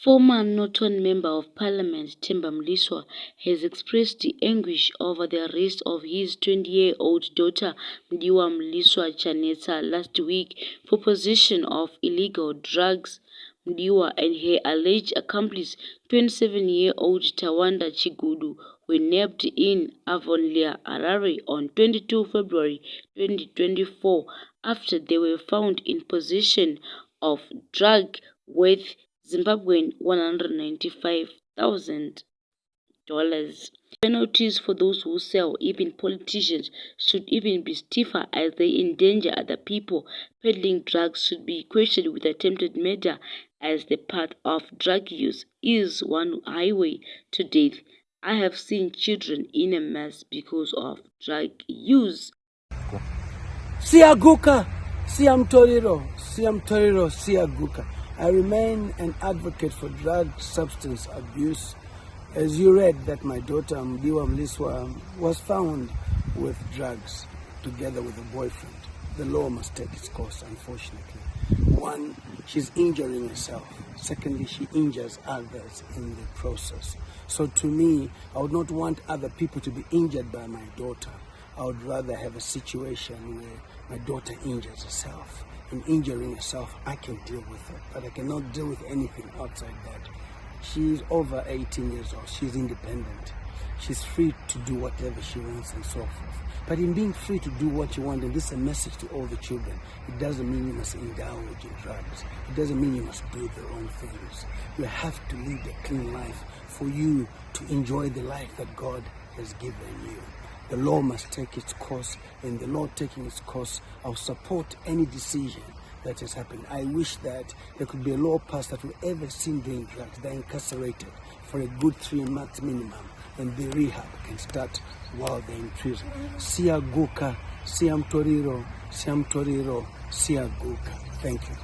Former Norton Member of Parliament Temba Mliswa has expressed anguish over the arrest of his 20-year-old daughter Mliswa Chanetsa last week for possession of illegal drugs. Mliswa and her alleged accomplice, 27-year-old Tawanda Chigudu, were nabbed in Avonlea, Harare on 22 February 2024 after they were found in possession of drug worth Zimbabwean $195,000. Penalties for those who sell, even politicians, should even be stiffer as they endanger other people. Peddling drugs should be equated with attempted murder, as the path of drug use is one highway to death. I have seen children in a mess because of drug use. Siaguka, Siamtoriro, Siaguka. I remain an advocate for drug substance abuse. As you read that my daughter Mliswa was found with drugs together with a boyfriend. The law must take its course, unfortunately. One, she's injuring herself. Secondly, she injures others in the process. So to me, I would not want other people to be injured by my daughter. I would rather have a situation where my daughter injures herself. In injuring herself, I can deal with it, but I cannot deal with anything outside that. She's over 18 years old. She's independent. She's free to do whatever she wants and so forth. But in being free to do what you want, and this is a message to all the children, it doesn't mean you must indulge in drugs. It doesn't mean you must do the wrong things. You have to lead a clean life for you to enjoy the life that God has given you. The law must take its course, and the law taking its course, I'll support any decision that has happened. I wish that there could be a law passed that whoever seen doing drugs, they're incarcerated for a good 3 months minimum, and the rehab can start while they're in prison. Siaguka, Siamtoriro, Siaguka. Thank you.